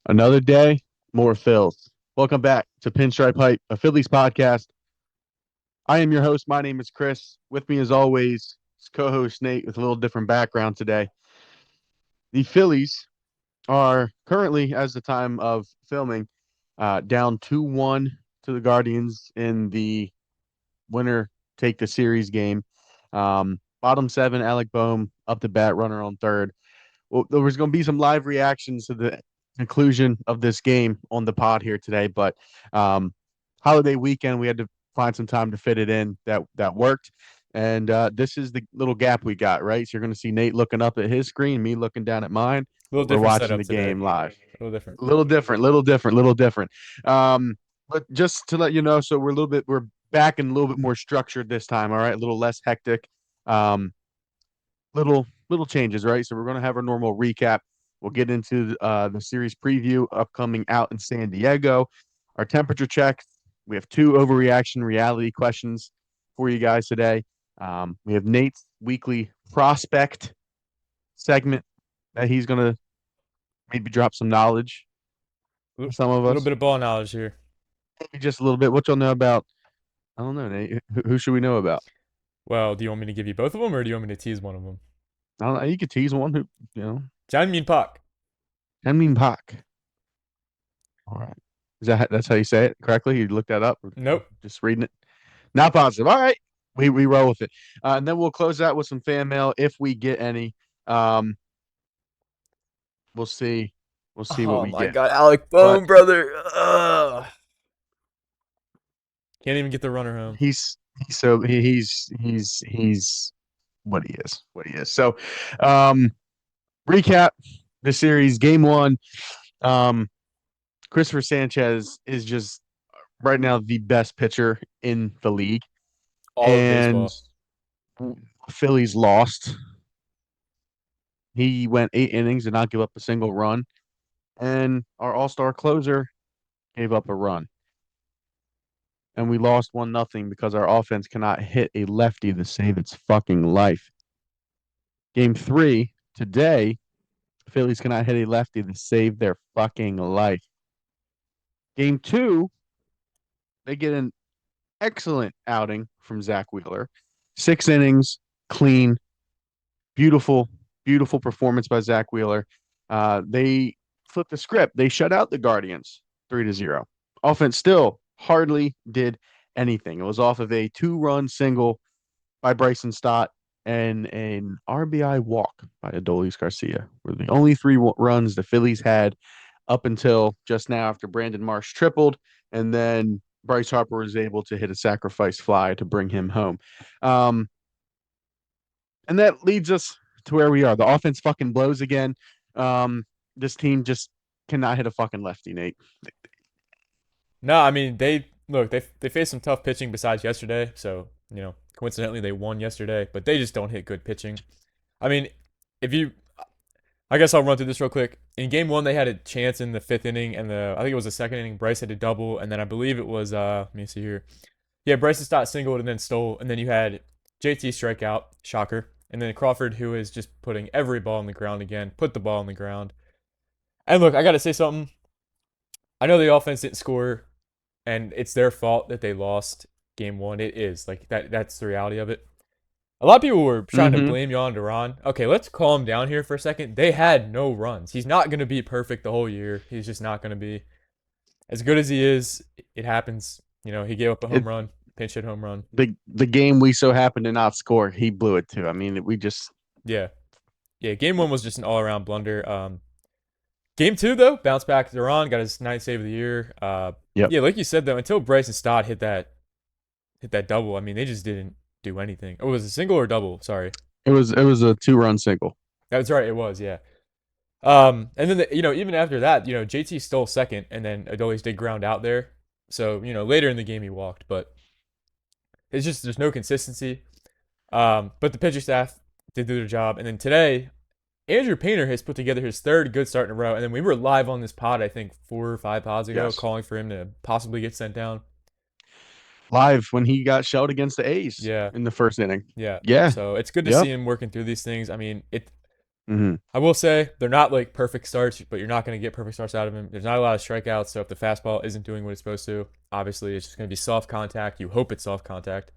Another day, more Phils. Welcome back to Pinstripehype, a Phillies podcast. I am your host. My name is Chris. With me, as always, is co-host Nate with a little different background today. The Phillies are currently, as the time of filming, down 2-1 to the Guardians in the winner take the series game. Bottom seven, Alec Boehm up to bat, runner on third. Well, there was going to be some live reactions to the conclusion of this game on the pod here today, but holiday weekend we had to find some time to fit it in that worked. And this is the little gap we got, right? So you're going to see Nate looking up at his screen, me looking down at mine. A little We're different watching setup the today. game live. A little different. A little different, little different, little different. But just to let you know, so we're back and a little bit more structured this time. All right, a little less hectic. Um, little changes, right? So we're going to have our normal recap. We'll get into the series preview upcoming out in San Diego. Our temperature checks. We have two overreaction reality questions for you guys today. We have Nate's weekly prospect segment that he's going to maybe drop some knowledge A for some of little us. bit of ball knowledge here. Maybe just a little bit. What you'll know about, I don't know, Nate. Who should we know about? Well, do you want me to give you both of them, or do you want me to tease one of them? I don't know. You could tease one who, you know, Janmin Pak. Henmin Pak. All right. That's how you say it correctly? You looked that up? Or Nope. just reading it? Not positive. All right. We roll with it. And then we'll close out with some fan mail if we get any. Um, we'll see. We'll see what Oh we my get. God, Alec But Boehm, brother. Can't even get the runner home. he's so he's what he is. What he is. So um recap the series. Game one. Um Christopher Sanchez is just right now the best pitcher in the league. All of And baseball. Phillies lost. He went 8 innings, did not give up a single run. And our all-star closer gave up a run. And we lost 1-0 because our offense cannot hit a lefty to save its fucking life. Game three, today, Phillies cannot hit a lefty to save their fucking life. Game two, they get an excellent outing from Zach Wheeler. 6 innings, clean, beautiful, beautiful performance by Zach Wheeler. They flipped the script. They shut out the Guardians 3-0. Offense still hardly did anything. It was off of a 2-run single by Bryson Stott and an RBI walk by Adolis Garcia. Were the only three runs the Phillies had up until just now after Brandon Marsh tripled, and then Bryce Harper was able to hit a sacrifice fly to bring him home. Um, and that leads us to where we are. The offense fucking blows again. This team just cannot hit a fucking lefty, Nate. No, I mean they faced some tough pitching besides yesterday. So coincidentally they won yesterday, but they just don't hit good pitching. I mean, if you I guess I'll run through this real quick. In game one, they had a chance in the fifth inning, and I think it was the second inning. Bryce had a double, and then I believe it was let me see here. Yeah, Bryce Stott singled and then stole, and then you had JT strikeout, shocker, and then Crawford, who is just putting every ball on the ground again, put the ball on the ground. And look, I gotta say something. I know the offense didn't score, and it's their fault that they lost game one. It is like that. That's the reality of it. A lot of people were trying to Mm-hmm. blame you on Duran. Okay, let's calm down here for a second. They had no runs. He's not going to be perfect the whole year. He's just not going to be as good as he is. It happens. He gave up a It home run, pinch hit home run. the game we so happened to not score, he blew it too. I mean, we just Yeah, yeah. Game one was just an all around blunder. Game two though, bounced back. Duran got his ninth save of the year. yep. Yeah, like you said though, until Bryce and Stott hit that double. I mean, they just didn't do anything. Oh, was it a single or double? Sorry. It was a 2-run single. That's right. It was. Yeah. And then even after that, JT stole second, and then Adolis did ground out there. So later in the game he walked, but it's just there's no consistency. But the pitcher staff did do their job, and then today Andrew Painter has put together his third good start in a row, and then we were live on this pod I think 4 or 5 pods ago, Yes. calling for him to possibly get sent down. Live when he got shelled against the A's Yeah, in the first inning. yeah. Yeah. So it's good to Yep. see him working through these things. I mean, Hmm. I will say they're not like perfect starts, but you're not going to get perfect starts out of him. There's not a lot of strikeouts, so if the fastball isn't doing what it's supposed to, obviously it's just going to be soft contact. You hope it's soft contact.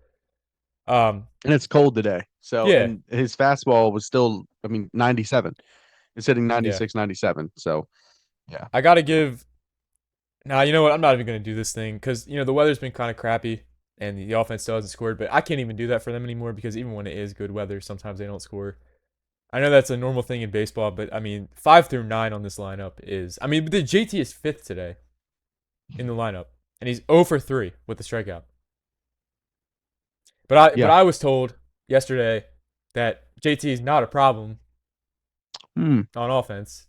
Um, And it's cold today. So, yeah, and his fastball was still, I mean, 97. It's hitting yeah. 96, 97. So, yeah. I got to give. Now you know what? I'm not even going to do this thing because the weather's been kind of crappy and the offense still hasn't scored. But I can't even do that for them anymore because even when it is good weather, sometimes they don't score. I know that's a normal thing in baseball, but I mean, 5 through 9 on this lineup is. I mean, the JT is fifth today in the lineup, and he's 0 for 3 with the strikeout. But Yeah. I was told yesterday that JT is not a problem Mm. on offense,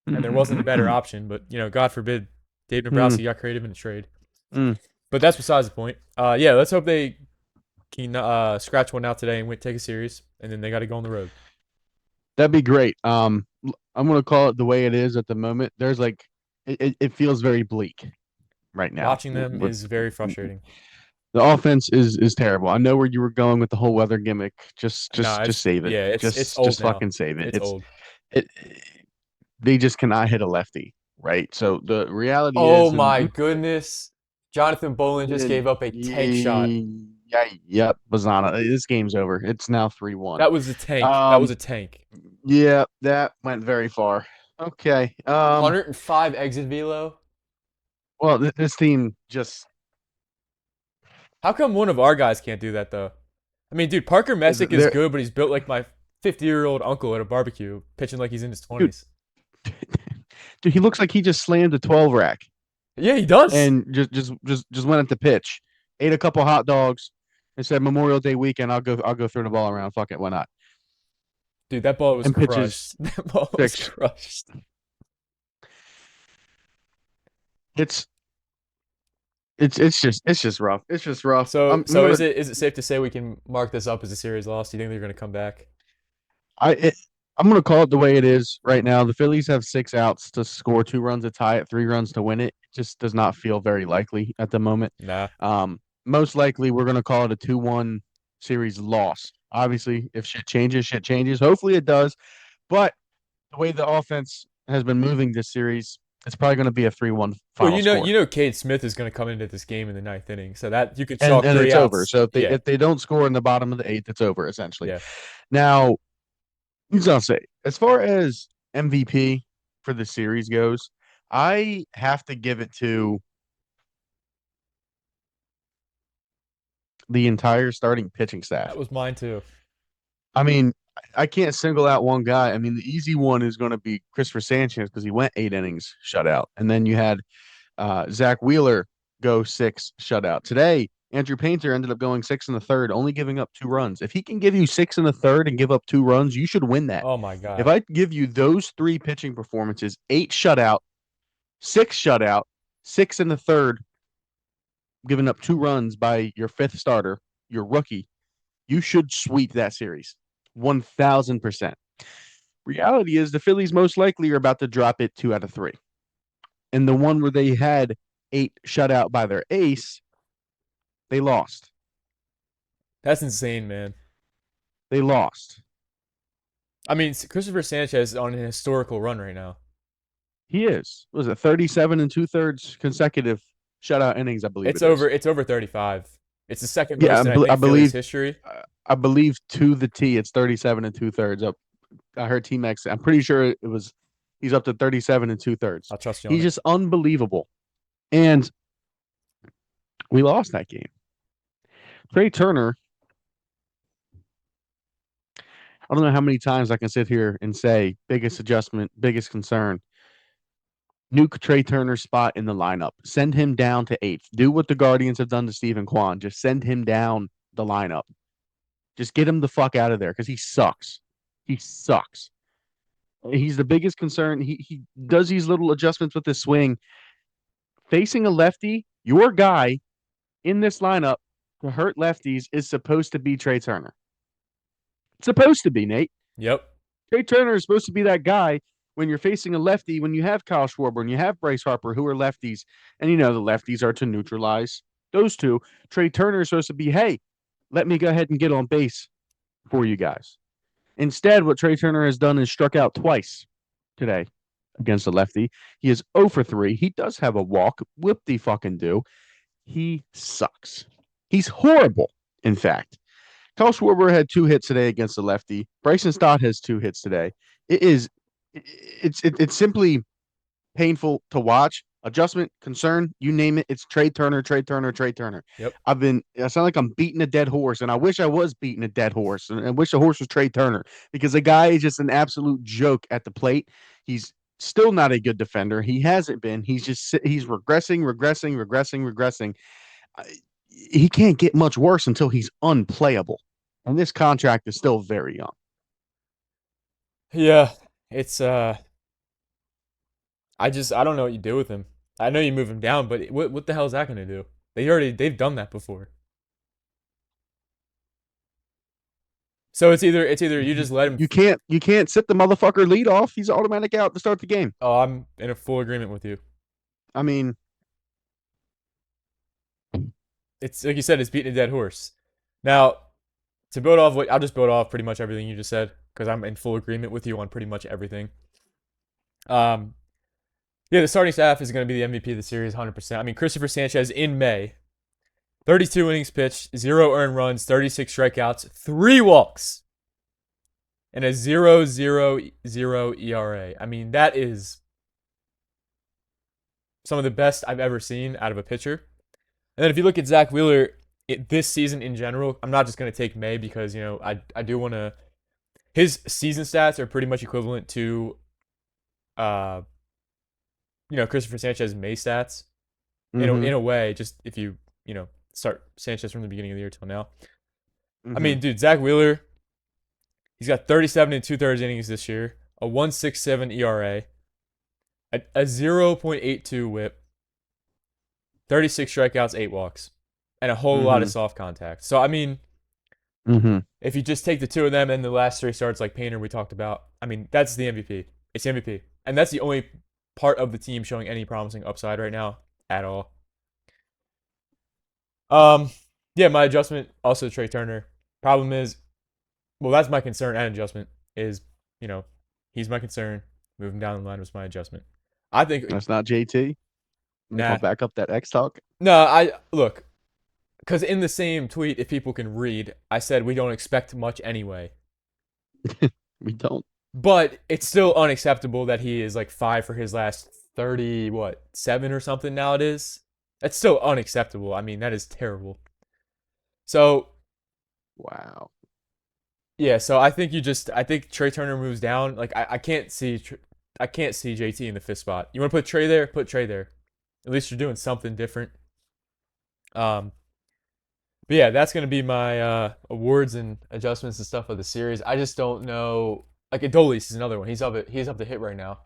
and there wasn't a better Mm. option. But God forbid, Dave Mm. Dombrowski got creative in a trade. Mm. But that's besides the point. Yeah, let's hope they can scratch one out today and take a series, and then they got to go on the road. That'd be great. I'm gonna call it the way it is at the moment. There's like it feels very bleak right now. Watching them is very frustrating. The offense is terrible. I know where you were going with the whole weather gimmick. Just No, just just save it. it's old Just now. fucking save it. It's old. It they just cannot hit a lefty, right? So the reality Oh is, my goodness. Jonathan Bolin just gave up a tank shot. yeah, yep, Bazana. This game's over. It's now 3-1. That was a tank. That was Um, a tank. yeah, that went very far. Okay. 105 exit velo. Well, this team just How come one of our guys can't do that though? I mean, dude, Parker Messick is they're good, but he's built like my 50-year-old uncle at a barbecue, pitching like he's in his dude, 20s. dude, he looks like he just slammed a 12 rack Yeah, he does. and just went at the pitch, ate a couple hot dogs, and said Memorial Day weekend. I'll go throw the ball around. Fuck it, why not? Dude, that ball was And pitches crushed. That ball was six. crushed. It's it's just rough. It's just rough. I'm So gonna is it safe to say we can mark this up as a series loss? Do you think they're gonna come back? I it, I'm gonna call it the way it is right now. The Phillies have 6 outs to score 2 runs to tie it, 3 runs to win it. It just does not feel very likely at the moment. Nah. Most likely we're gonna call it a 2-1 series loss. Obviously, if shit changes, shit changes. Hopefully it does. But the way the offense has been moving this series, it's probably gonna be a 3-1 Well, final score. you know, Cade Smith is gonna come into this game in the ninth inning, so that you could chalk And three it's over. outs. So Yeah, if they don't score in the bottom of the eighth, it's over essentially. yeah. Now, he's gonna say, as far as MVP for the series goes, I have to give it to the entire starting pitching That staff. was mine too. I mean, I can't single out one guy. I mean, the easy one is going to be Christopher Sanchez because he went 8 innings shutout, and then you had Zach Wheeler go 6 shutout. Today, Andrew Painter ended up going 6 in the third, only giving up 2 runs. If he can give you 6 in the third and give up 2 runs, you should win that. Oh my If god. I give you those 3 pitching performances, 8 shutout, 6 shutout, 6 in the third, giving up 2 runs by your fifth starter, your rookie, you should sweep that series 1000%. Reality is the Phillies most likely are about to drop it 2 out of 3. And the one where they had 8 shutout by their ace, they lost. That's insane, man. They lost. I mean, Christopher Sanchez is on an historical run right now. He is. What was it 37 2/3 consecutive shutout innings? I believe It's it is. over. It's over 35. It's the second Yeah, most in I think I Phillies believe. history. I believe to the T, it's 37 2/3 up. I heard T Max. I'm pretty sure it was. He's up to 37 2/3. I'll trust you on He's it. just unbelievable. And we lost that game. Trey Turner, I don't know how many times I can sit here and say biggest adjustment, biggest concern. Nuke Trey Turner's spot in the lineup. Send him down to eighth. Do what the Guardians have done to Stephen Kwan. Just send him down the lineup. Just get him the fuck out of there because he sucks. He sucks. He's the biggest concern. He does these little adjustments with his swing. Facing a lefty, your guy in this lineup to hurt lefties is supposed to be Trey Turner. It's supposed to be, Nate. Yep. Trey Turner is supposed to be that guy when you're facing a lefty, when you have Kyle Schwarber and you have Bryce Harper, who are lefties, and you know the lefties are to neutralize those two. Trey Turner is supposed to be, hey, let me go ahead and get on base for you guys. Instead, what Trey Turner has done is struck out twice today against a lefty. He is 0 for 3. He does have a walk. Whoop the fucking do. He sucks. He's horrible, in fact. Kyle Schwarber had 2 hits today against the lefty. Bryson Stott has 2 hits today. It's simply painful to watch. Adjustment, concern, you name it. It's Trey Turner, Trey Turner, Trey Turner. Yep. I sound like I'm beating a dead horse, and I wish I was beating a dead horse, and I wish the horse was Trey Turner because the guy is just an absolute joke at the plate. He's still not a good defender. He hasn't been. He's regressing. He can't get much worse until he's unplayable. And this contract is still very young. Yeah, it's I don't know what you do with him. I know you move him down, but what the hell is that going to do? They've done that before. So it's either you just let him. You can't sit the motherfucker lead off. He's automatic out to start the game. Oh, I'm in a full agreement with you. I mean, It's like you said, it's beating a dead horse. Now, to build off I'll just build off pretty much everything you just said because I'm in full agreement with you on pretty much everything. Um, yeah, the starting staff is going to be the MVP of the series, 100%. I mean, Christopher Sanchez in May, 32 innings pitched, 0 earned runs, 36 strikeouts, 3 walks, and a 0.000 ERA. I mean, that is some of the best I've ever seen out of a pitcher. And then if you look at Zach Wheeler this season in general, I'm not just going to take May because, I do want to. His season stats are pretty much equivalent to, Christopher Sanchez's May stats in a way, just if you start Sanchez from the beginning of the year till now. I mean, dude, Zach Wheeler, he's got 37 and 2/3 innings this year, a 1.67 ERA, a 0.82 WHIP, 36 strikeouts, 8 walks, and a whole lot of soft contact. So I mean, if you just take the 2 of them and the last 3 starts like Painter we talked about, I mean that's the MVP. It's the MVP, and that's the only part of the team showing any promising upside right now at all. Yeah, my adjustment also Trey Turner. Problem is, well, that's my concern and adjustment is, he's my concern. Moving down the line was my adjustment. I think that's not JT. Nah. I'll back up that X talk. No, I look, because in the same tweet, if people can read, I said we don't expect much anyway. We don't. But it's still unacceptable that he is like 5 for his last 7 or something now it is. That's still unacceptable. I mean, that is terrible. So, wow. Yeah, so I think Trey Turner moves down. Like I can't see JT in the 5th spot. You want to put Trey there? Put Trey there. At least you're doing something different. But yeah, that's gonna be my awards and adjustments and stuff of the series. I just don't know. Like Adolis is another one. He's up to hit right now.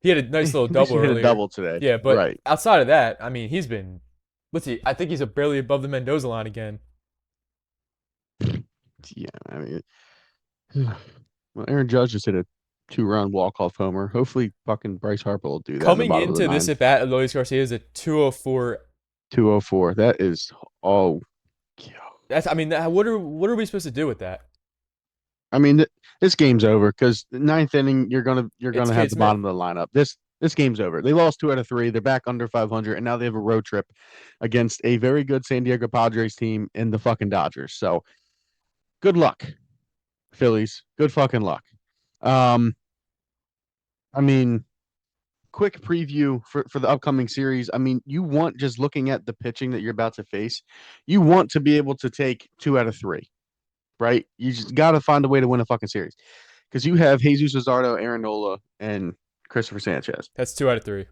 He had a nice little double earlier. Hit a double today. Yeah, but right. Outside of that, I mean, he's been. Let's see. I think he's barely above the Mendoza line again. Yeah, I mean, well, Aaron Judge just hit a 2-run walk-off homer. Hopefully, fucking Bryce Harper will do that. Coming into this at bat, Luis Garcia is a 204. 204. That is all. That's. I mean, what are we supposed to do with that? I mean, this game's over because the 9th inning, you're gonna have the bottom of the lineup. This game's over. They lost 2 out of 3. They're back under 500, and now they have a road trip against a very good San Diego Padres team and the fucking Dodgers. So, good luck, Phillies. Good fucking luck. I mean, quick preview for the upcoming series. I mean, you want, just looking at the pitching that you're about to face, you want to be able to take 2 out of 3. Right? You just got to find a way to win a fucking series because you have Jesus Luzardo, Aaron Nola, and Christopher Sanchez. That's 2 out of 3.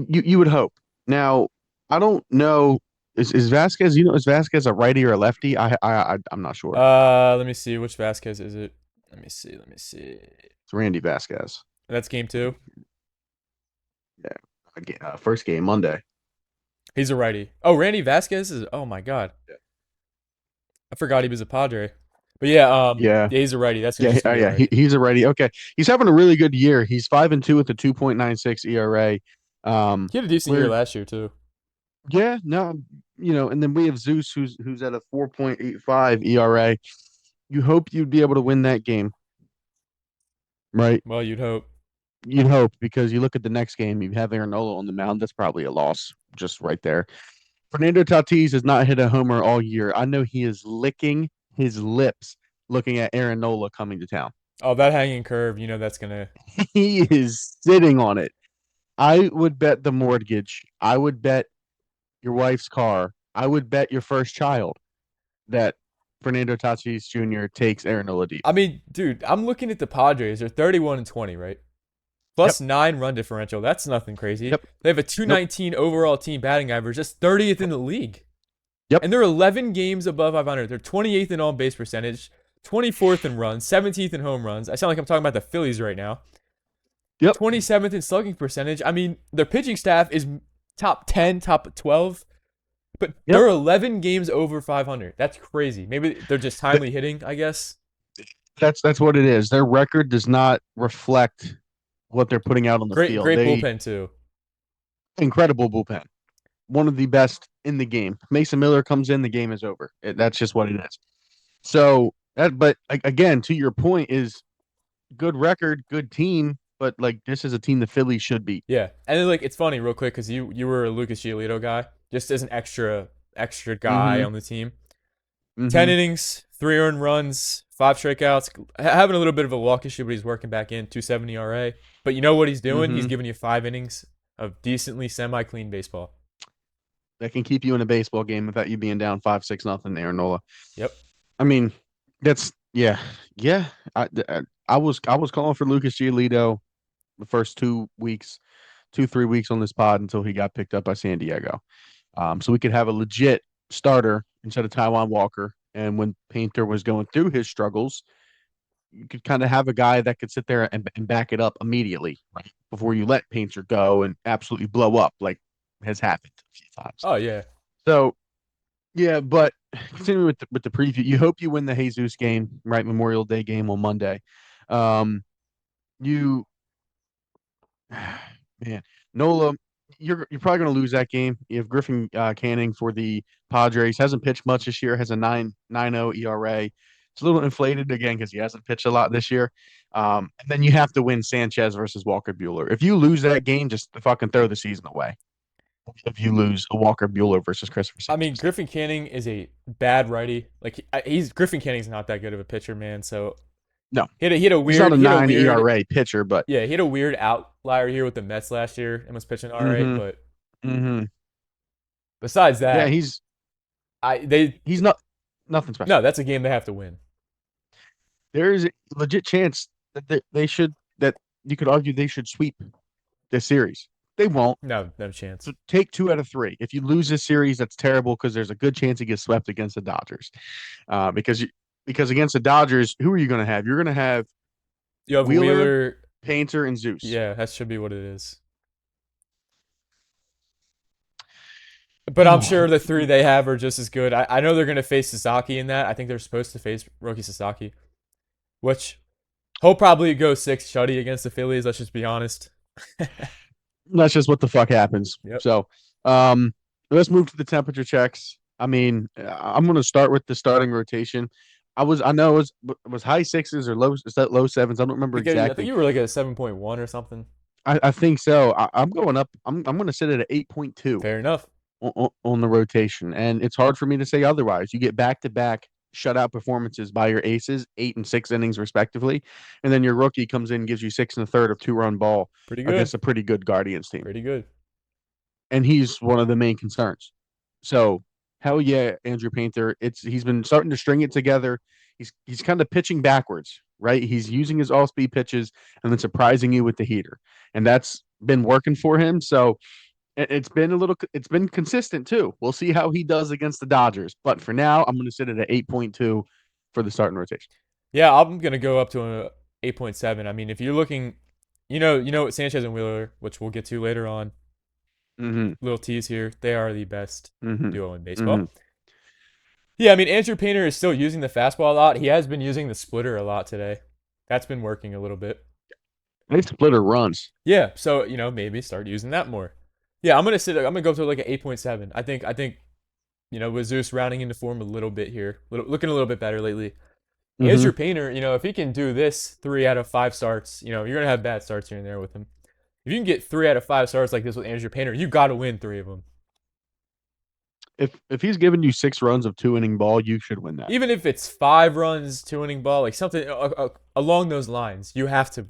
You would hope. Now, I don't know. Is Vasquez? Is Vasquez a righty or a lefty? I'm not sure. Let me see. Which Vasquez is it? Let me see. It's Randy Vasquez. That's game 2. Yeah, first game Monday. He's a righty. Oh, Randy Vasquez is. Oh my god. Yeah. I forgot he was a Padre. But yeah, he's a righty. That's he's a righty. Okay, he's having a really good year. He's 5-2 with a 2.96 ERA. He had a decent year last year too. Yeah, no, and then we have Zeus who's at a 4.85 ERA. You hope you'd be able to win that game, right? Well, you'd hope. You'd hope because you look at the next game, you have Aaron Nola on the mound. That's probably a loss, just right there. Fernando Tatis has not hit a homer all year. I know he is licking his lips looking at Aaron Nola coming to town. Oh, that hanging curve, that's gonna. He is sitting on it. I would bet the mortgage. I would bet your wife's car. I would bet your first child that Fernando Tatis Jr. takes Aaron Nola deep. I mean, dude, I'm looking at the Padres. They're 31-20, right? Yep. Plus 9 run differential. That's nothing crazy. Yep. They have a Nope. 219 overall team batting average. That's 30th in the league. Yep. And they're 11 games above 500. They're 28th in on base percentage, 24th in runs, 17th in home runs. I sound like I'm talking about the Phillies right now. Yep. 27th in slugging percentage. I mean, their pitching staff is top 10, top 12, but Yep. they're 11 games over 500. That's crazy. Maybe they're just timely hitting, I guess. That's what it is. Their record does not reflect what they're putting out on the Great, field. great They bullpen too. incredible bullpen. One of the best in the game. Mason Miller comes in, the game is over. That's just what it is. So that, but again, to your point, is good record, good team, but like this is a team the Phillies should beat. Yeah, and then, like, it's funny real quick because you were a Lucas Giolito guy, just as an extra guy Mm-hmm. on the team. 10 Mm-hmm. innings, 3 earned runs, 5 strikeouts, having a little bit of a walk issue, but he's working back in 270 RA. But you know what he's doing? He's Mm-hmm. giving you 5 innings of decently semi-clean baseball. That can keep you in a baseball game without you being down 5-6 nothing, Aaron Nola. Yep. I mean, that's yeah. I was calling for Lucas Giolito the first 2 weeks, 3 weeks on this pod until he got picked up by San Diego. So we could have a legit starter instead of Taiwan Walker. And when Painter was going through his struggles, you could kind of have a guy that could sit there and back it up immediately, right? Before you let Painter go and absolutely blow up, like has happened a few times. Oh yeah. So yeah, but continuing with the preview, you hope you win the Jesus game, right? Memorial Day game on Monday. Um, you Man, Nola, you're probably going to lose that game. You have Griffin Canning for the Padres. Hasn't pitched much this year. Has a 9.90 ERA. It's a little inflated again because he hasn't pitched a lot this year. And then you have to win Sanchez versus Walker Bueller. If you lose that game, just fucking throw the season away. If you lose a Walker Bueller versus Christopher I mean, Sanchez, Griffin Canning is a bad righty. Like, he's Griffin Canning's not that good of a pitcher, man. So no, he had a he's not weird a he had a 9 weird ERA pitcher, but yeah, he had a weird outlier here with the Mets last year and was pitching all right. mm-hmm, But mm-hmm. besides Yeah, that, I they he's not nothing special. no, that's a game they have to win. There is a legit chance that they should that you could argue they should sweep this series. They won't. No, no chance. So take 2 out of 3. If you lose this series, that's terrible because there's a good chance it gets swept against the Dodgers. Because against the Dodgers, who are you going to have? You're going to have You have Wheeler, Wheeler. Painter, and Zeus. Yeah, that should be what it is. But I'm sure the three they have are just as good. I know they're going to face Sasaki in that. I think they're supposed to face Roki Sasaki, which he'll probably go 6 shutty against the Phillies. Let's just be honest. That's just what the fuck happens. Yep. So, let's move to the temperature checks. I mean, I'm going to start with the starting rotation. I know it was high sixes or low, is that low sevens? I don't remember I think exactly. you were like a 7.1 or something. I think so. I'm going up. I'm going to sit at an 8.2 Fair enough. on the rotation, and it's hard for me to say otherwise. You get back to back shutout performances by your aces, 8 and 6 innings respectively, and then your rookie comes in and gives you 6 1/3 of 2-run ball Pretty good. against a pretty good Guardians team, Pretty good. and he's one of the main concerns. So hell yeah, Andrew Painter. He's been starting to string it together. He's kind of pitching backwards, right? He's using his all speed pitches and then surprising you with the heater, and that's been working for him. So it's been consistent too. We'll see how he does against the Dodgers. But for now, I'm going to sit at an 8.2 for the starting rotation. Yeah, I'm gonna go up to a 8.7. I mean, if you're looking, what Sanchez and Wheeler, which we'll get to later on. Mm-hmm. Little tease here. They are the best Mm-hmm. duo in baseball. Mm-hmm. Yeah, I mean, Andrew Painter is still using the fastball a lot. He has been using the splitter a lot today. That's been working a little bit. They splitter runs. Yeah, so maybe start using that more. Yeah, I'm gonna go to like an 8.7. I think with Zeus rounding into form a little bit here, looking a little bit better lately. Hmm. Andrew Painter, if he can do this 3 out of 5 starts, you're gonna have bad starts here and there with him. If you can get 3 out of 5 starts like this with Andrew Painter, you got to win 3 of them. If he's giving you 6 runs of 2 inning ball, you should win that. Even if it's 5 runs, 2 inning ball, like something along those lines, you have to.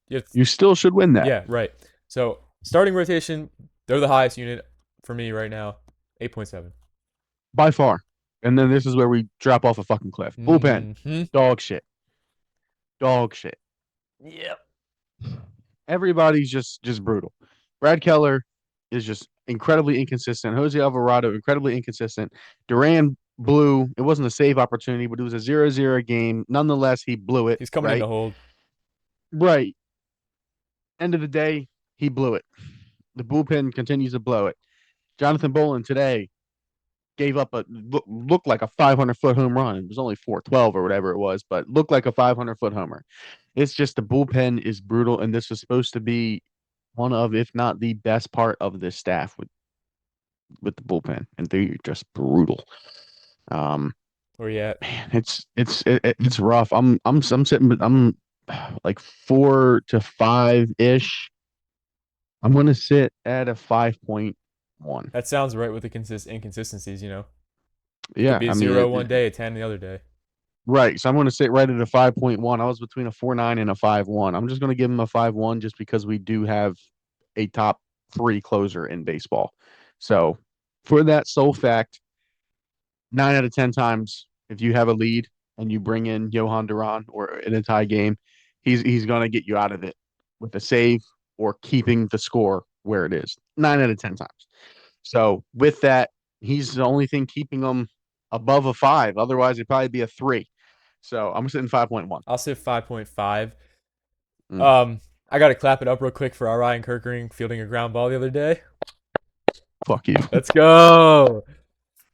You still should win that Yeah, right. So starting rotation, they're the highest unit for me right now, 8.7. by far. And then this is where we drop off a fucking cliff. Bullpen, Mm-hmm. dog shit, dog shit. Yep. Everybody's just brutal. Brad Keller is just incredibly inconsistent. Jose Alvarado incredibly inconsistent. Duran blew. It wasn't a save opportunity, but it was a 0-0 game. Nonetheless, he blew it. He's coming in Right. to hold. Right. End of the day, he blew it. The bullpen continues to blow it. Jonathan Bolin today gave up looked like a 500-foot home run. It was only 412 or whatever it was, but looked like a 500-foot homer. It's just the bullpen is brutal, and this was supposed to be one of, if not the best part of this staff with the bullpen, and they're just brutal. Where you at? Man, it's rough. I'm sitting, I'm like 4 to 5 ish. I'm gonna sit at a 5.1. That sounds right with the inconsistencies. Could Yeah, be a I mean 0 one day, a 10 the other day. right. So I'm gonna sit right at a 5.1. I was between a 4.9 and a 5.1. I'm just gonna give him a 5.1 just because we do have a top three closer in baseball. So for that sole fact, 9 out of 10 times, if you have a lead and you bring in Johan Duran or in a tie game, he's gonna get you out of it with a save or keeping the score where it is. 9 out of 10 times. So with that, he's the only thing keeping them above a 5. Otherwise, it'd probably be a 3. So I'm sitting 5.1. I'll say 5.5. Mm, I got to clap it up real quick for our Ryan Kirkering fielding a ground ball the other day. fuck you. Let's go.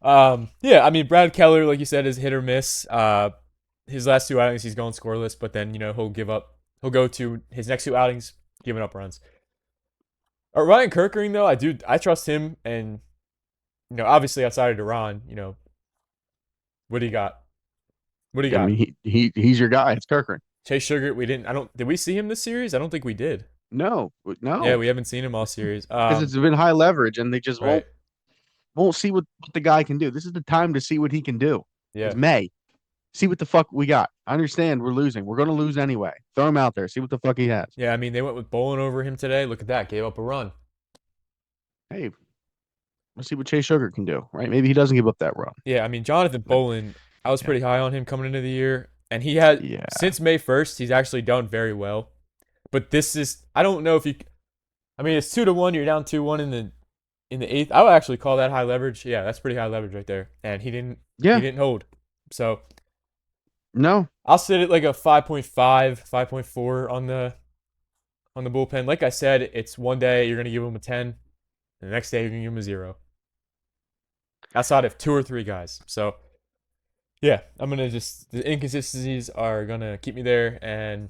Yeah, I mean Brad Keller, like you said, is hit or miss. His last 2 outings he's going scoreless, but then he'll go to his next 2 outings giving up runs. Ryan Kirkering though, I trust him, and obviously outside of Duran, what do you got? What do you I got? mean, he's your guy. It's Kirkland. Chase Sugar, did we see him this series? I don't think we did. No, Yeah, no, we haven't seen him all series. because it's been high leverage, and they just Right. won't see what the guy can do. This is the time to see what he can do. It's Yeah. May. See what the fuck we got. I understand we're losing. We're gonna lose anyway. Throw him out there. See what the fuck he has. Yeah, I mean, they went with Bolin over him today. Look at that. Gave up a run. Hey, let's see what Chase Sugar can do. Right? Maybe he doesn't give up that run. Yeah, I mean, Jonathan But Bolin, I was yeah, pretty high on him coming into the year. And he had, yeah, since May 1st, he's actually done very well. But this is, I don't know if you, I mean, it's 2-1. You're down 2-1 in the eighth. I would actually call that high leverage. Yeah, that's pretty high leverage right there. And he yeah. didn't hold. So No, I'll sit at like a 5.5, 5.4 on the bullpen. Like I said, it's one day you're gonna give him a 10, and the next day you're gonna give him a 0. Outside of 2 or 3 guys. So yeah, I'm gonna the inconsistencies are gonna keep me there, and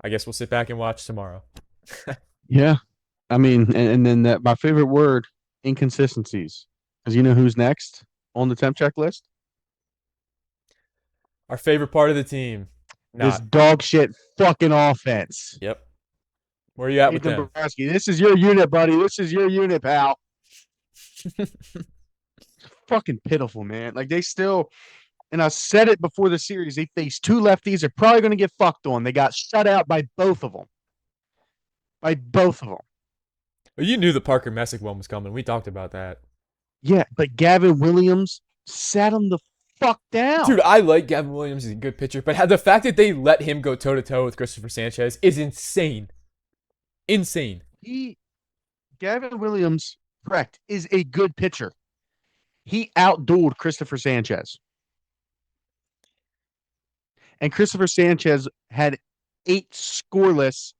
I guess we'll sit back and watch tomorrow. yeah. I mean, and then that my favorite word, inconsistencies. Because you know who's next on the temp checklist? Our favorite part of the team. This Not. dog shit fucking offense. Yep. Where are you at with Nathan them? Borowski, this is your unit, buddy. This is your unit, pal. Fucking pitiful, man. Like they still, and I said it before the series, they face 2 lefties. They're probably going to get fucked on. They got shut out by both of them. By both of them. Well, you knew the Parker Messick one was coming. We talked about that. Yeah, but Gavin Williams sat him the fuck down. Dude, I like Gavin Williams. He's a good pitcher. But the fact that they let him go toe-to-toe with Christopher Sanchez is insane. Insane. Gavin Williams, correct, is a good pitcher. He outdueled Christopher Sanchez. And Christopher Sanchez had 8 scoreless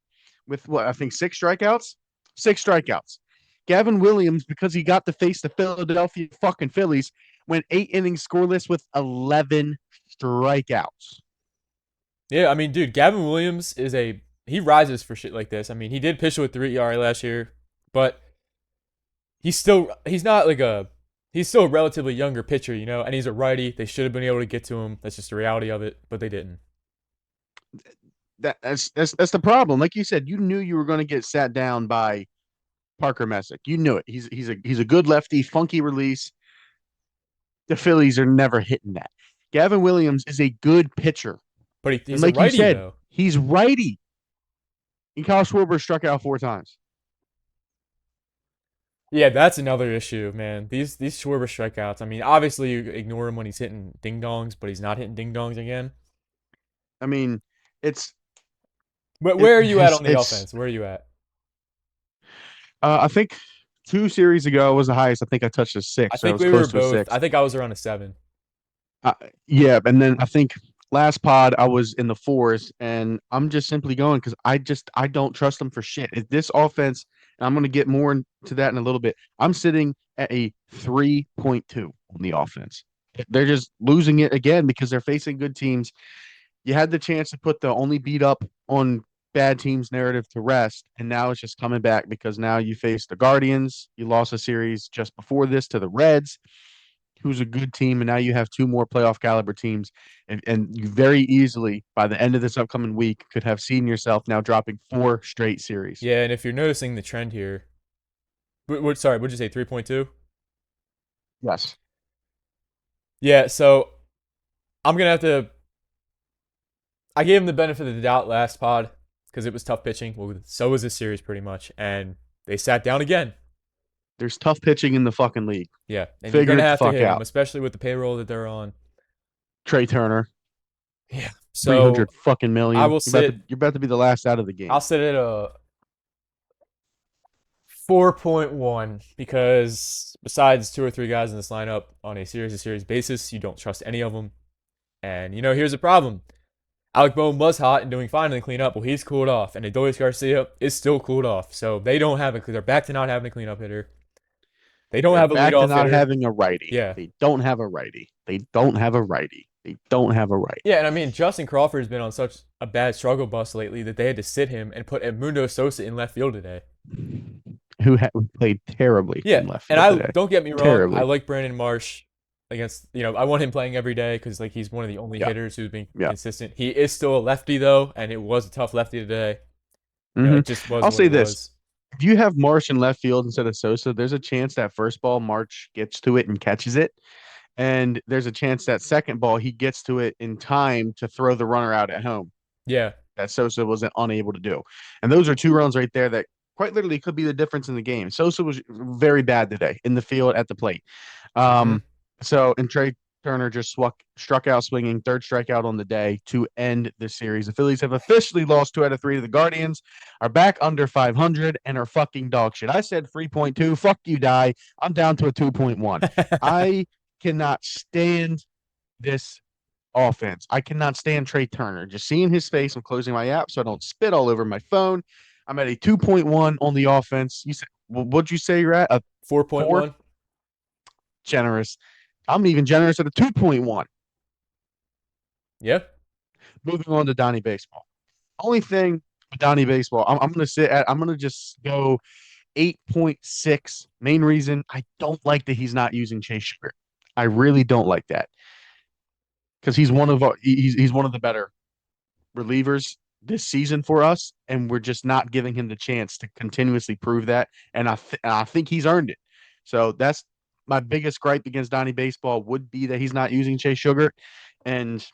with what I think 6 strikeouts. 6 strikeouts. Gavin Williams, because he got to face the Philadelphia fucking Phillies, went 8 innings scoreless with 11 strikeouts. Yeah, I mean, dude, Gavin Williams he rises for shit like this. I mean, he did pitch with 3 ERA last year, but he's not he's still a relatively younger pitcher, and he's a righty. They should have been able to get to him. That's just the reality of it, but they didn't. That's the problem. Like you said, you knew you were going to get sat down by Parker Messick. You knew it. He's a good lefty, funky release. The Phillies are never hitting that. Gavin Williams is a good pitcher, But and he's a like you righty said, though. he's righty. And Kyle Schwarber struck out 4 times. Yeah, that's another issue, man. These Schwarber strikeouts. I mean, obviously you ignore him when he's hitting ding dongs, but he's not hitting ding dongs again. I mean, it's But it, where are you at on the it's. offense? Where are you at? I think 2 series ago was the highest. I think I touched a I six, so I think was we were close to a both. six. I think I was around a 7. Uh, yeah, and then I think last pod I was in the fours, and I'm just simply going because I don't trust them for shit. This offense, and I'm going to get more into that in a little bit. I'm sitting at a 3.2 on the offense. They're just losing it again because they're facing good teams. You had the chance to put the only beat up on bad teams narrative to rest, and now it's just coming back because now you face the Guardians. You lost a series just before this to the Reds, who's a good team, and now you have two more playoff caliber teams, and you very easily by the end of this upcoming week could have seen yourself now dropping 4 straight series. Yeah, and if you're noticing the trend here, sorry, what'd you say? 3.2. Yes, Yeah, so I'm gonna have to. I gave him the benefit of the doubt last pod because it was tough pitching. Well, so was this series pretty much, and they sat down again. there's tough pitching in the fucking league. Yeah, and you're Figure gonna it the have to fuck hit him, out. especially with the payroll that they're on. Trey Turner, Yeah. 300 So fucking I million. will sit. You're about to be the last out of the I'll game. sit at a 4.1 because besides 2 or 3 guys in this lineup on a series to series basis, you don't trust any of them. And here's the problem. Alec Boehm was hot and doing fine in the cleanup. Well, he's cooled off, and Adolis Garcia is still cooled off. So they don't have it. They're back to not having a cleanup hitter. They don't They're have a back to leadoff not hitter. having a righty. Yeah. They don't have a righty. They don't have a righty. They don't have a righty. Yeah, and I mean, Justin Crawford has been on such a bad struggle bus lately that they had to sit him and put Edmundo Sosa in left field today. Who played terribly Yeah, in left and field I today. don't get me wrong, I Terribly. like Brandon Marsh against, I want him playing every day because like he's one of the only Yeah. hitters who's been Yeah. consistent. He is still a lefty though, and it was a tough lefty today. hmm It just was I'll what say it this. was. If you have Marsh in left field instead of Sosa, there's a chance that first ball Marsh gets to it and catches it. And there's a chance that second ball he gets to it in time to throw the runner out at home Yeah. that Sosa wasn't unable to do. And those are 2 runs right there that quite literally could be the difference in the game. Sosa was very bad today in the field at the plate. Mm-hmm. And Trey Turner just struck out swinging, third strikeout on the day to end the series. The Phillies have officially lost 2 out of 3 to the Guardians, are back under 500, and are fucking dog shit. I said 3.2. Fuck you, die. I'm down to a 2.1. I cannot stand this offense. I cannot stand Trey Turner. Just seeing his face, I'm closing my app so I don't spit all over my phone. I'm at a 2.1 on the offense. You said, what'd you say you're at? A 4? 4.1. Generous. I'm even generous at a 2.1. Yeah. Moving on to Donnie Baseball. Only thing with Donnie Baseball, I'm going to just go 8.6. Main reason I don't like that he's not using Chase Sugar. I really don't like that because he's one of the better relievers this season for us, and we're just not giving him the chance to continuously prove that. And I think he's earned it. So that's my biggest gripe against Donnie Baseball would be that he's not using Chase Sugar, and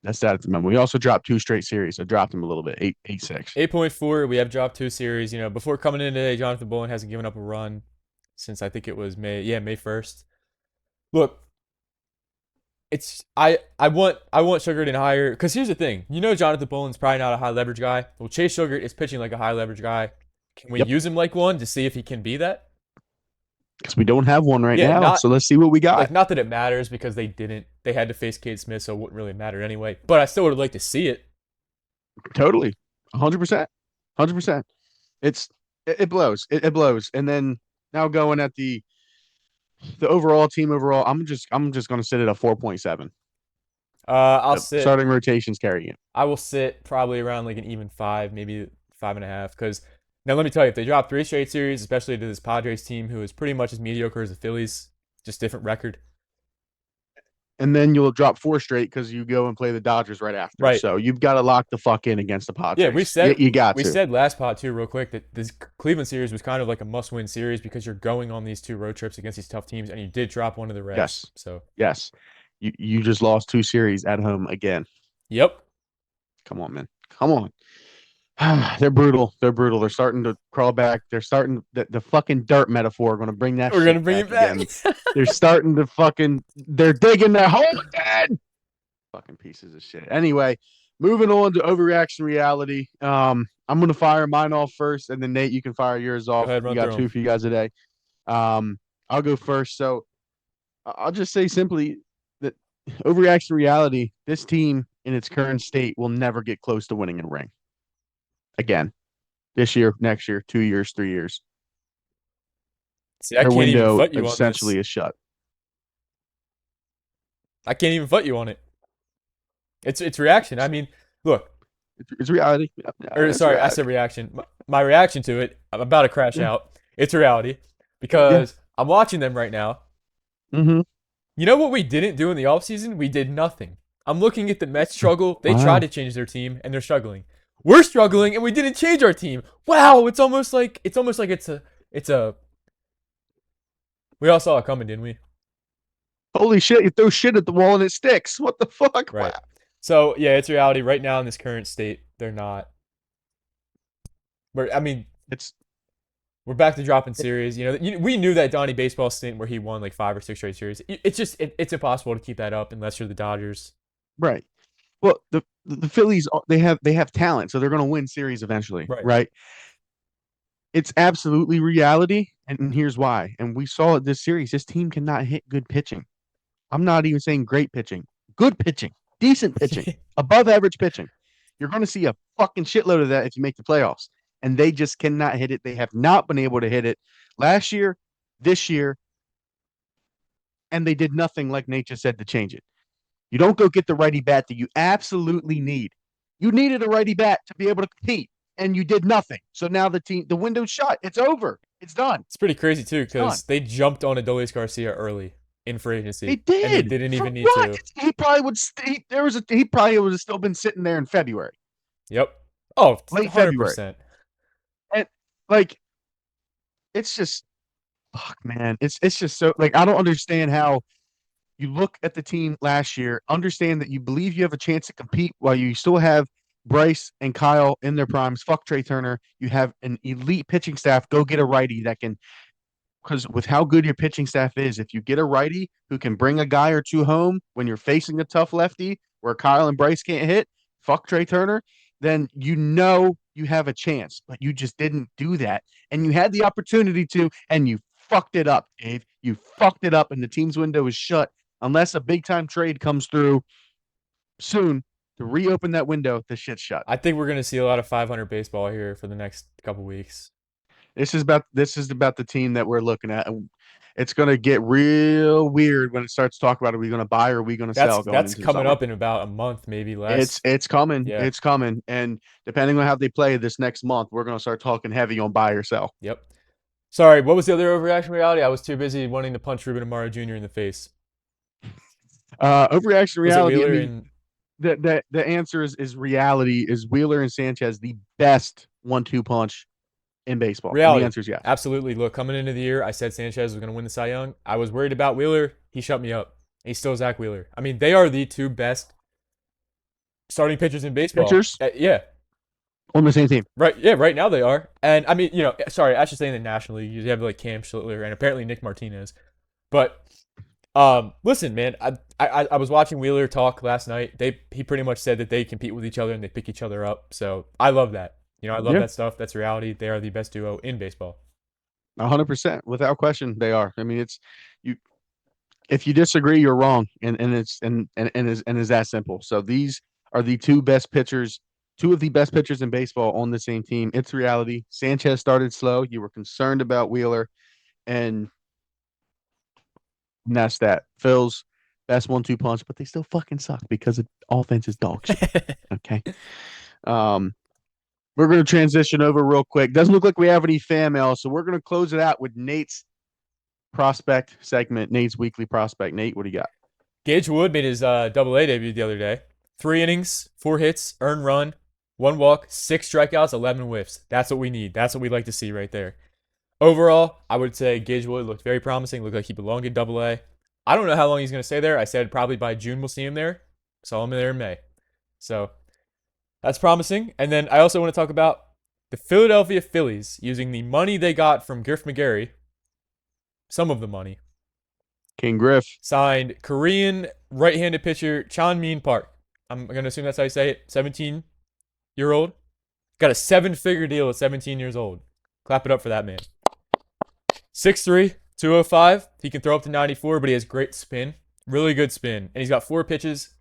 that's that at the moment. We also dropped 2 straight series. I dropped him a little bit, 8.6. 8.4. We have dropped 2 series. Before coming in today, Jonathan Bullen hasn't given up a run since I think it was May. Yeah, May 1st. Look, it's I want Sugar to higher because here's the thing. Jonathan Bullen's probably not a high leverage guy. Well, Chase Sugar is pitching like a high leverage guy. Can we Yep, use him like one to see if he can be that? because we don't have one right Yeah, now. So let's see what we got. not that it matters because they didn't. They had to face Cade Smith, so it wouldn't really matter anyway. But I still would have liked to see it. Totally, 100%, 100%. It blows. It blows. And then now going at the overall team overall, I'm just going to sit at a 4.7. I'll The sit. starting rotations carrying it. I will sit probably around like an even 5, maybe 5.5, because Now, let me tell you, if they drop 3 straight series, especially to this Padres team who is pretty much as mediocre as the Phillies, just different record. And then you'll drop 4 straight because you go and play the Dodgers right after. Right. So you've got to lock the fuck in against the Yeah, Padres. You got we to. said last pod too, real quick, that this Cleveland series was kind of like a must-win series because you're going on these 2 road trips against these tough teams, and you did drop one of the Reds. Yes. So, Yes. You just lost 2 series at home again. yep. Come on, man. Come on. They're brutal. They're brutal. They're starting to crawl back. They're starting the fucking dirt metaphor. Going to bring that We're shit gonna bring back it back. again. They're starting to fucking. They're digging their hole again. Fucking pieces of shit. Anyway, moving on to overreaction reality. I'm gonna fire mine off first, and then Nate, you can fire yours Go off. ahead, We run got through them. two for you guys today. I'll go first. So I'll just say simply that overreaction reality. This team in its current state will never get close to winning a ring again. This year, next year, 2 years, 3 years. See, I Their can't even window fight you on this. essentially is shut. I can't even fight you on it. It's reaction. I mean, look, It's reality. or It's sorry, I reality. said reaction. My reaction to it, I'm about to crash Yeah. out. It's reality Yeah. because I'm watching them right now. Mm-hmm. You know what we didn't do in the offseason? We did nothing. I'm looking at the Mets struggle. They tried Wow. to change their team and they're struggling. We're struggling and we didn't change our team. Wow, it's almost like it's a we all saw it coming, didn't we? Holy shit! You throw shit at the wall and it sticks. What the fuck? Right. Wow. So yeah, it's reality. Right now in this current state, they're not. I mean, It's we're back to dropping series. We knew that Donnie baseball stint where he won like 5 or 6 straight series. It's just it's impossible to keep that up unless you're the Dodgers. right. Well, the Phillies they have talent, so they're going to win series eventually, Right. right? It's absolutely reality, and here's why. And we saw it this series. This team cannot hit good pitching. I'm not even saying great pitching. Good pitching, decent pitching, above average pitching. You're going to see a fucking shitload of that if you make the playoffs. And they just cannot hit it. They have not been able to hit it last year, this year, and they did nothing, like Nate just said, to change it. You don't go get the righty bat that you absolutely need. You needed a righty bat to be able to compete, and you did nothing. So now the window's shut. It's over. It's done. It's pretty crazy too It's done. because they jumped on Adolis Garcia early in free They agency, and they did. didn't For even need what? to. He probably would. He probably would have still been sitting there in February, Yep. Oh, late February, 100%. and like it's just fuck, man. It's just so like I don't understand how you look at the team last year, understand that you believe you have a chance to compete while you still have Bryce and Kyle in their primes. Fuck Trey Turner. You have an elite pitching staff. Go get a righty that can, because with how good your pitching staff is, if you get a righty who can bring a guy or two home when you're facing a tough lefty where Kyle and Bryce can't hit, fuck Trey Turner, then you know you have a chance. But you just didn't do that. And you had the opportunity to, and you fucked it up, Dave. You fucked it up, and the team's window is shut unless a big time trade comes through soon to reopen that window. The shit's shut. I think we're gonna see a lot of 500 baseball here for the next couple weeks. This is about the team that we're looking at. It's going to get real weird when it starts talking about, are we going to buy or are we going to That's sell going that's into the coming summer? up in about a month, maybe It's less. it's coming. Yeah. It's coming. And depending on how they play this next month, we're going to start talking heavy on buy or sell. Yep. Sorry, what was the other overreaction reality? I was too busy wanting to punch Ruben Amaro Jr. in the face. Overreaction Was it reality. I Wheeler mean, and the answer is reality. Is Wheeler and Sanchez the best 1-2 punch in baseball? And the reality? answer is yes. Absolutely. Look, coming into the year, I said Sanchez was going to win the Cy Young. I was worried about Wheeler. He shut me up. He's still Zach Wheeler. I mean, they are the 2 best starting pitchers in baseball. Pitchers Yeah. on the same team. Right. Yeah. Right now they are. And I mean, sorry, I should say in the National League, you have like Cam Schlittler and apparently Nick Martinez. But listen, man, I was watching Wheeler talk last night. He pretty much said that they compete with each other and they pick each other up. So I love that. I love Yeah. that stuff. That's reality. They are the best duo in baseball. 100%, without question, they are. I mean, it's you. If you disagree, you're wrong, and is that simple. So these are the two of the best pitchers in baseball on the same team. It's reality. Sanchez started slow. You were concerned about Wheeler, and that's that. Phil's best 1-2 punch, but they still fucking suck because the offense is dog shit. Okay. Um, we're going to transition over real quick. Doesn't look like we have any fan mail, so we're going to close it out with Nate's prospect segment, Nate's weekly prospect. Nate, what do you got? Gage Wood made his Double-A debut the other day. 3 innings, 4 hits, earned run, 1 walk, 6 strikeouts, 11 whiffs. That's what we need. That's what we like to see right there. Overall, I would say Gage Wood looked very promising. Looked like he belonged in Double-A. I don't know how long he's going to stay there. I said probably by June we'll see him there. Saw him there in May. So that's promising. And then I also want to talk about the Philadelphia Phillies using the money they got from Griff McGarry, some of the money, King Griff. signed Korean right-handed pitcher Chan Min Park. I'm going to assume that's how you say it. 17-year-old. Got a 7-figure deal at 17 years old. Clap it up for that man. 6'3", 205. He can throw up to 94, but he has great spin. Really good spin. And he's got 4 pitches.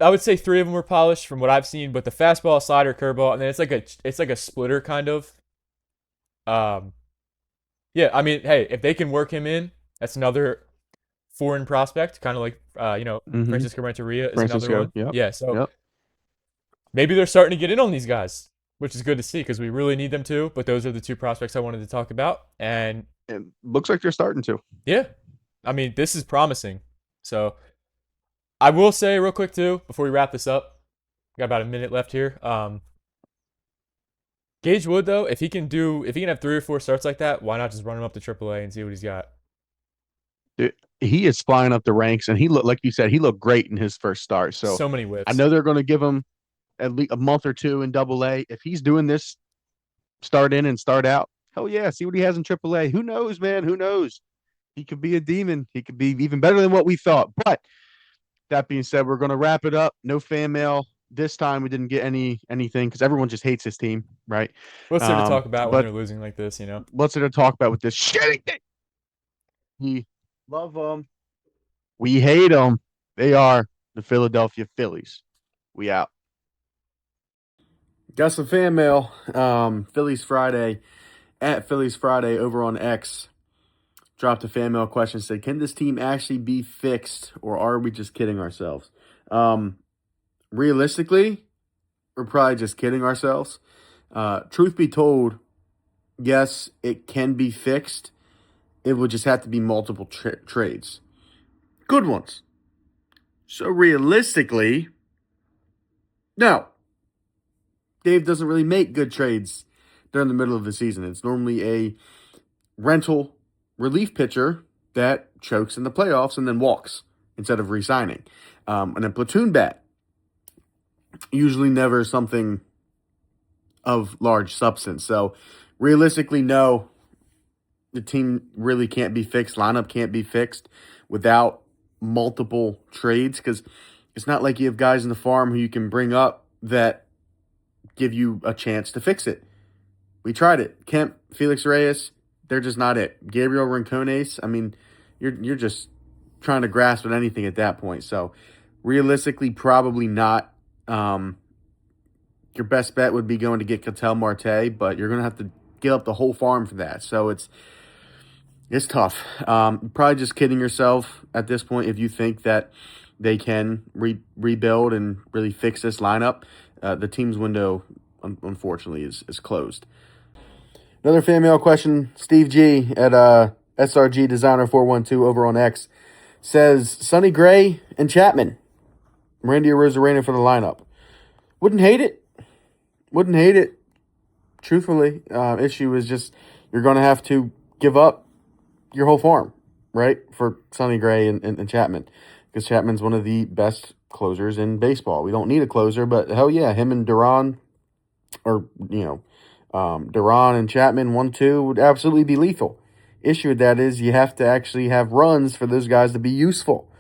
I would say 3 of them were polished from what I've seen, but the fastball, slider, curveball, and then it's like a splitter kind of. Yeah, I mean, hey, if they can work him in, that's another foreign prospect, kind of like Francisco Renteria is another one. Yep. Yeah, so Yep. maybe they're starting to get in on these guys, which is good to see because we really need them to. But those are the 2 prospects I wanted to talk about, and It looks like they're starting to. yeah, I mean, this is promising. So I will say real quick too, before we wrap this up, we got about a minute left here. Gage Wood though, if he can have 3 or 4 starts like that, why not just run him up to AAA and see what he's got? Dude, he is flying up the ranks, and he looked, like you said, he looked great in his first start. So Many whiffs. I know they're going to give him at least a month or 2 in Double-A. If he's doing this, start in and start out, hell yeah, see what he has in Triple-A. Who knows, man? Who knows? He could be a demon. He could be even better than what we thought. But that being said, we're going to wrap it up. No fan mail. This time we didn't get anything because everyone just hates his team, right? What's there to talk about when but they're losing like this, what's there to talk about with this shitty thing? We love them. We hate them. They are the Philadelphia Phillies. We out. Got some fan mail. Phillies Friday at Phillies Friday over on X. Dropped a fan mail question. Said, can this team actually be fixed, or are we just kidding ourselves? Realistically, we're probably just kidding ourselves. Truth be told, yes, it can be fixed. It would just have to be multiple trades. Good ones. So realistically, no. Dave doesn't really make good trades during the middle of the season. It's normally a rental relief pitcher that chokes in the playoffs and then walks instead of re-signing. And a platoon bat, usually never something of large substance. So realistically, no, the team really can't be fixed. Lineup can't be fixed without multiple trades, because it's not like you have guys in the farm who you can bring up that give you a chance to fix it. We tried it. Kemp, Felix Reyes, they're just not it. Gabriel Rincones, I mean, you're just trying to grasp at anything at that point. So realistically, probably not. Your best bet would be going to get Ketel Marte, but you're going to have to give up the whole farm for that. So it's tough. Probably just kidding yourself at this point if you think that they can rebuild and really fix this lineup. The team's window, unfortunately, is closed. Another fan mail question. Steve G at SRG Designer 412 over on X says, Sonny Gray and Chapman, Randy Arozarena for the lineup. Wouldn't hate it. Wouldn't hate it. Truthfully, issue is just you're going to have to give up your whole farm, right, for Sonny Gray and Chapman, because Chapman's one of the best closers in baseball. We don't need a closer, but hell yeah, him and Duran, or, Duran and Chapman 1-2 would absolutely be lethal. Issue with that is you have to actually have runs for those guys to be useful.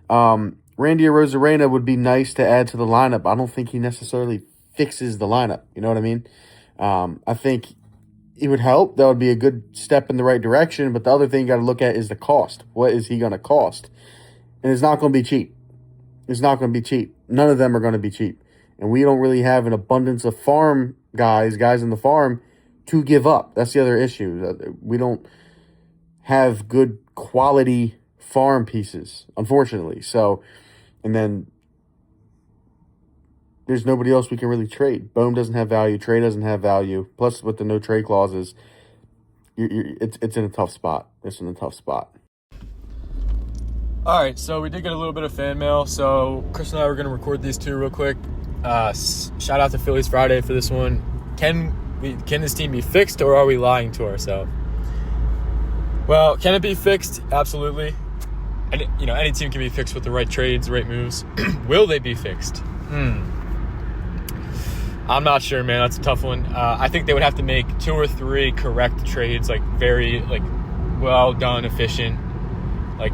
Randy Arozarena would be nice to add to the lineup. I don't think he necessarily fixes the lineup. You know what I mean? I think it would help. That would be a good step in the right direction. But the other thing you got to look at is the cost. What is he going to cost? And it's not going to be cheap. It's not going to be cheap. None of them are going to be cheap. And we don't really have an abundance of farm guys in the farm to give up. That's the other issue. We don't have good quality farm pieces, unfortunately. So, and then there's nobody else we can really trade. Bohm doesn't have value. Trey doesn't have value. Plus, with the no trade clauses, it's in a tough spot. It's in a tough spot. All right, so we did get a little bit of fan mail. So Chris and I were going to record these two real quick. Shout out to Phillies Friday for this one. Can this team be fixed, or are we lying to ourselves? Well, can it be fixed? Absolutely. And any team can be fixed with the right trades, the right moves. Will they be fixed? I'm not sure, man. That's a tough one. I think they would have to make 2 or 3 correct trades, like very well done, efficient. Like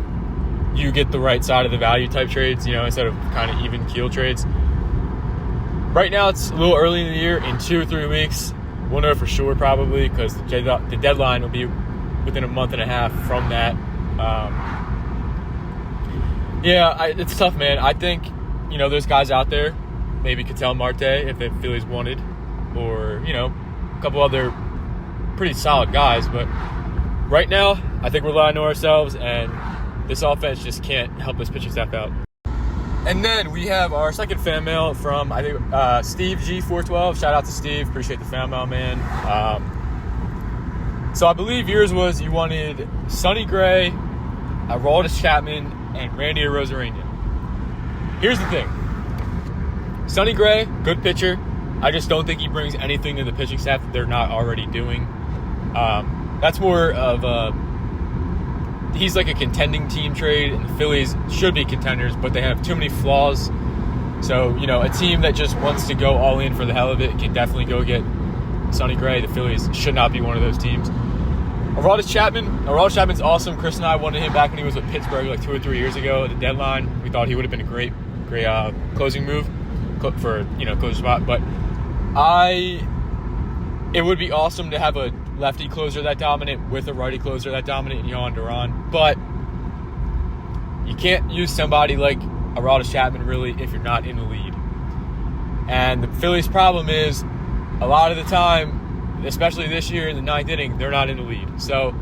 you get the right side of the value type trades, instead of kind of even keel trades. Right now, it's a little early in the year. In 2 or 3 weeks, we'll know for sure probably, because the deadline will be within a month and a half from that. It's tough, man. I think, there's guys out there, maybe Ketel Marte if the Phillies wanted, or, a couple other pretty solid guys. But right now, I think we're lying to ourselves, and this offense just can't help this pitching staff out. And then we have our second fan mail from, I think, Steve G412. Shout out to Steve. Appreciate the fan mail, man. So I believe yours was you wanted Sonny Gray, Aroldis Chapman, and Randy Arozarena. Here's the thing. Sonny Gray, good pitcher. I just don't think he brings anything to the pitching staff that they're not already doing. That's more of he's like a contending team trade, and the Phillies should be contenders, but they have too many flaws. So, a team that just wants to go all in for the hell of it can definitely go get Sonny Gray. The Phillies should not be one of those teams. Aroldis Chapman's awesome. Chris and I wanted him back when he was with Pittsburgh like 2 or 3 years ago at the deadline. We thought he would have been a great closing move for closing spot. But it would be awesome to have a lefty closer that dominant with a righty closer that dominant in Yohan Duran. But you can't use somebody like Aroldis Chapman really if you're not in the lead. And the Phillies' problem is a lot of the time, especially this year in the 9th inning, they're not in the lead. So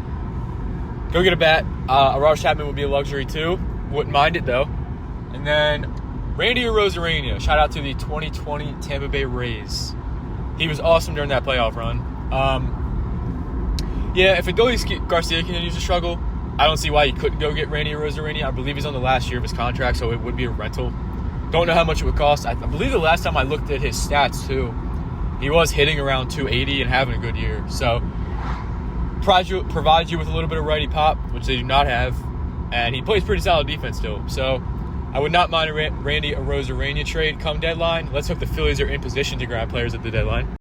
go get a bat. Aroldis Chapman would be a luxury too. Wouldn't mind it though. And then Randy Arozarena. Shout out to the 2020 Tampa Bay Rays. He was awesome during that playoff run. If Adolis Garcia continues to struggle, I don't see why you couldn't go get Randy Arozarena. I believe he's on the last year of his contract, so it would be a rental. Don't know how much it would cost. I believe the last time I looked at his stats too, he was hitting around 280 and having a good year. So provides you with a little bit of righty pop, which they do not have, and he plays pretty solid defense still. So I would not mind a Randy Arozarena trade come deadline. Let's hope the Phillies are in position to grab players at the deadline.